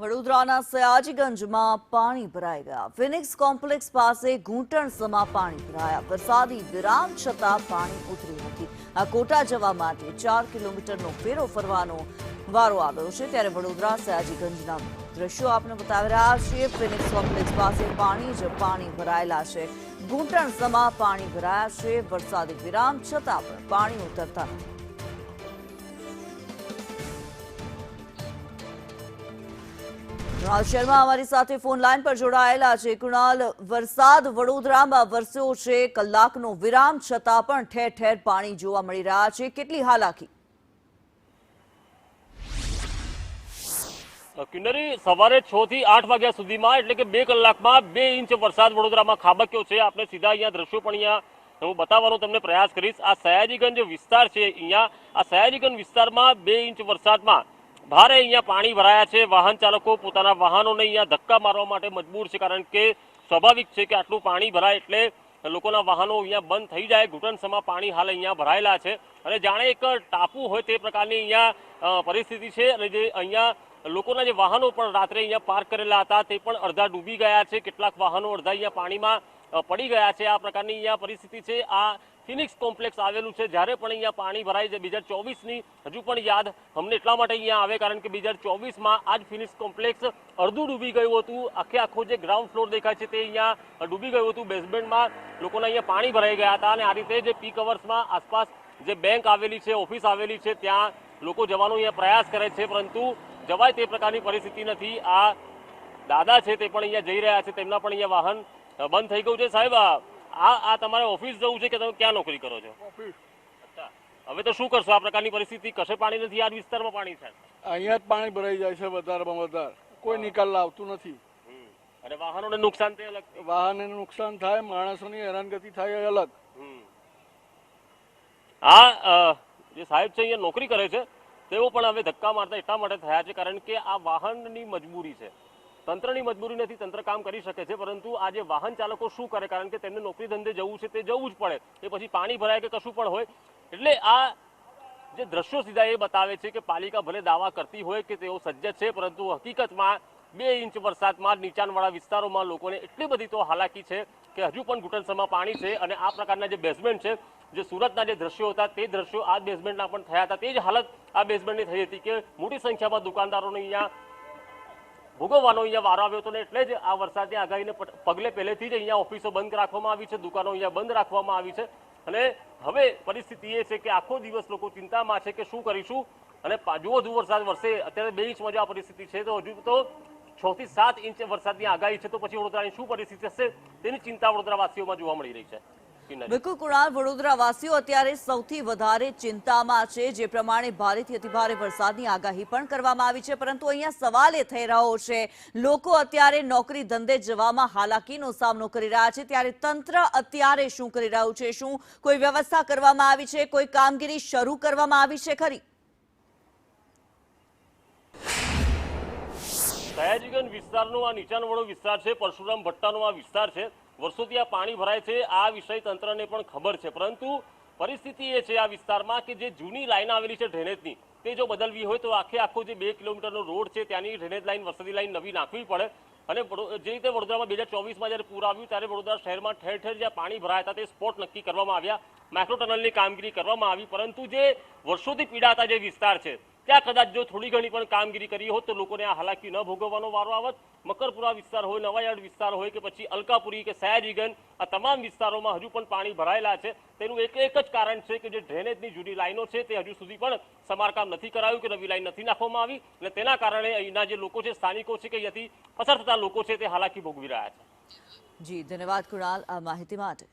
વડોદરાના સયાજીગંજમાં પાણી ભરાઈ ગયા। ફિનિક્સ કોમ્પ્લેક્સ પાસે ઘૂંટણસમા પાણી ભરાયા। વરસાદી વિરામ છતાં પાણી ઉતર્યું નથી। આ કોટા જવા માટે 4 કિલોમીટરનો ફેરો ફરવાનો વારો આવ્યો છે। ત્યારે વડોદરા સયાજીગંજના દ્રશ્યો આપને બતાવી રહ્યા છીએ। ફિનિક્સ કોમ્પ્લેક્સ પાસે પાણી જ પાણી ભરાયેલા છે। ઘૂંટણસમા પાણી ભરાયા છે। વરસાદી વિરામ છતાં પણ પાણી ઉતરતા નથી। કુણાલ શર્મા અમારી સાથે ફોન લાઈન પર જોડાયેલા છે। કુણાલ, વરસાદ વડોદરામાં વરસ્યો છે, કલાકનો વિરામ છતાં પણ ઠેર ઠેર પાણી જોવા મળી રહ્યા છે। કેટલી હાલાકી? કિન્નરી, સવારે 6 થી 8 વાગ્યા સુધીમાં એટલે કે 2 કલાકમાં 2 ઇંચ વરસાદ વડોદરામાં ખાબક્યો છે। આપણે સીધા અહીંયા દ્રશ્યો પણ અહીંયા હું બતાવવાનો તમને પ્રયાસ કરીશ। આ સયાજીગંજ વિસ્તાર છે, અહીંયા આ સયાજીગંજ વિસ્તારમાં 2 ઇંચ વરસાદમાં ભારે અહીંયા પાણી ભરાયા છે। વાહન ચાલકો પોતાના વાહનોને અહીંયા ધક્કા મારવા માટે મજબૂર છે, કારણ કે સ્વાભાવિક છે કે આટલું પાણી ભરાય એટલે લોકોના વાહનો અહીંયા બંધ થઈ જાય। ઘૂંટણસમા પાણી હાલ અહીંયા ભરાયેલા છે અને જાણે એક ટાપુ હોય તે પ્રકારની અહીંયા પરિસ્થિતિ છે। અને જે અહીંયા લોકોના જે વાહનો પણ રાત્રે અહીંયા પાર્ક કરેલા હતા તે પણ અડધા ડૂબી ગયા છે। કેટલાક વાહનો અડધા અહીંયા પાણીમાં પડી ગયા છે। આ પ્રકારની અહીંયા પરિસ્થિતિ છે। આ ફિનિક્સ કોમ્પ્લેક્સ આવેલું છે। જ્યારે પણ અહીંયા પાણી ભરાય છે 2024ની હજુ પણ યાદ અમને એટલા માટે અહીંયા આવે કારણ કે 2024માં આ જ ફિનિક્સ કોમ્પ્લેક્સ અડધું ડૂબી ગયું હતું। આખો જે ગ્રાઉન્ડ ફ્લોર દેખાય છે તે અહીંયા ડૂબી ગયું હતું। બેઝમેન્ટમાં લોકોના અહીંયા પાણી ભરાઈ ગયા હતા અને આ રીતે જે પીક અવર્સમાં આસપાસ જે બેંક આવેલી છે, ઓફિસ આવેલી છે, ત્યાં લોકો જવાનો અહીંયા પ્રયાસ કરે છે, પરંતુ જવાય તે પ્રકારની પરિસ્થિતિ નથી। આ દાદા છે તે પણ અહીંયા જઈ રહ્યા છે, તેમના પણ અહીંયા વાહન બંધ થઈ ગયું છે। સાહેબ, આ તમારે ઓફિસ જવું છે કે તમે ક્યાં નોકરી કરો છો? ઓફિસ। અચ્છા, હવે તો શું કરશો? આ પ્રકારની પરિસ્થિતિ, કશે પાણી નથી, આ વિસ્તારમાં પાણી છે, અહીંયા જ પાણી ભરાઈ જાય છે વધારેમાં વધારે, કોઈ નિકાલ આવતું નથી અને વાહનોને નુકસાન તે અલગ, વાહનને નુકસાન થાય, માણસોની હેરાનગતિ થાય એ અલગ। આ જે સાહેબ છે અહીંયા નોકરી કરે છે તેઓ પણ હવે ધક્કા મારતા એટલા માટે થયા છે કારણ કે આ વાહનની મજબૂરી છે, તંત્રની મજબૂરી નથી। તંત્ર કામ કરી શકે છે પરંતુ આ જે વાહન ચાલકો શું કરે, કારણ કે તેમને નોકરી ધંધે જવું છે તે જવું જ પડે, એ પછી પાણી ભરાય કે કશું પણ હોય। એટલે આ જે દ્રશ્યો સીધા એ બતાવે છે કે પાલિકા ભલે દાવા કરતી હોય કે તેઓ સજ્જ છે, પરંતુ હકીકતમાં 2 ઇંચ વરસાદમાં નીચાણવાળા વિસ્તારોમાં લોકોને એટલી બધી તો હાલાકી છે કે હજુ પણ ઘૂંટણસમા પાણી છે। અને આ પ્રકારના જે બેઝમેન્ટ છે, જે સુરતના જે દ્રશ્યો હતા તે દ્રશ્યો આ બેઝમેન્ટના પણ થયા હતા। તે જ હાલત આ બેઝમેન્ટની થઈ હતી કે મોટી સંખ્યામાં દુકાનદારોને અહીંયા ભોગવવાનો અહીંયા વારો આવ્યો હતો ને એટલે જ આ વરસાદની આગાહીને પગલે પહેલેથી જ અહીંયા ઓફિસો બંધ રાખવામાં આવી છે, દુકાનો અહીંયા બંધ રાખવામાં આવી છે। અને હવે પરિસ્થિતિ એ છે કે આખો દિવસ લોકો ચિંતામાં છે કે શું કરીશું અને જો વધુ વરસાદ વરસે, અત્યારે 2 ઇંચમાં જો આ પરિસ્થિતિ છે તો હજુ તો 6 થી 7 ઇંચ વરસાદની આગાહી છે, તો પછી વડોદરાની શું પરિસ્થિતિ હશે તેની ચિંતા વડોદરાવાસીઓમાં જોવા મળી રહી છે। બિલકુલ કુણાલ, વડોદરાવાસીઓ અત્યારે સૌથી વધારે ચિંતામાં છે। જે પ્રમાણે ભારેથી અતિભારે વરસાદની આગાહી પણ કરવામાં આવી છે, પરંતુ અહીંયા સવાલ એ થઈ રહ્યો છે, લોકો અત્યારે નોકરી ધંધે જવામાં હાલાકીનો સામનો કરી રહ્યા છે, ત્યારે તંત્ર અત્યારે શું કરી રહ્યું છે? શું કોઈ વ્યવસ્થા કરવામાં આવી છે? કોઈ કામગીરી શરૂ કરવામાં આવી છે ખરી? સયાજીગંજ વિસ્તારનો આ નીચાણવાળો વિસ્તાર છે, પરશુરામ ભટ્ટાનો આ વિસ્તાર છે, વર્ષોથી આ પાણી ભરાય છે। આ વિષય તંત્રને પણ ખબર છે, પરંતુ પરિસ્થિતિ એ છે આ વિસ્તારમાં કે જે જૂની લાઈન આવેલી છે ડ્રેનેજની, તે જો બદલવી હોય તો આખો જે 2 કિલોમીટરનો રોડ છે ત્યાંની ડ્રેનેજ લાઈન, વરસાદી લાઈન નવી નાખવી પડે। અને જે રીતે વડોદરામાં 2024માં જ્યારે પૂર આવ્યું ત્યારે વડોદરા શહેરમાં ઠેર ઠેર જ્યાં પાણી ભરાયા હતા તે સ્પોટ નક્કી કરવામાં આવ્યા, માઇક્રો ટનલની કામગીરી કરવામાં આવી, પરંતુ જે વર્ષોથી પીડાતા જે વિસ્તાર છે ત્યાં કદાચ જો થોડી ઘણી પણ કામગીરી કરી હોત તો લોકોને આ હાલાકી ન ભોગવવાનો વારો આવત। મકરપુરા વિસ્તાર હોય, નવાયાર્ડ વિસ્તાર હોય કે પછી અલકાપુરી કે સયાજીગંજ, આ તમામ વિસ્તારોમાં હજુ પણ પાણી ભરાયેલા છે। તેનું એક જ કારણ છે કે જે ડ્રેનેજની જૂની લાઈનો છે તે હજુ સુધી પણ સમારકામ નથી કરાયું કે નવી લાઈન નથી નાખવામાં આવી, અને તેના કારણે અહીંના જે લોકો છે, સ્થાનિકો છે કે અહીંયાથી પસાર થતા લોકો છે તે હાલાકી ભોગવી રહ્યા છે। જી, ધન્યવાદ કુણાલ આ માહિતી માટે।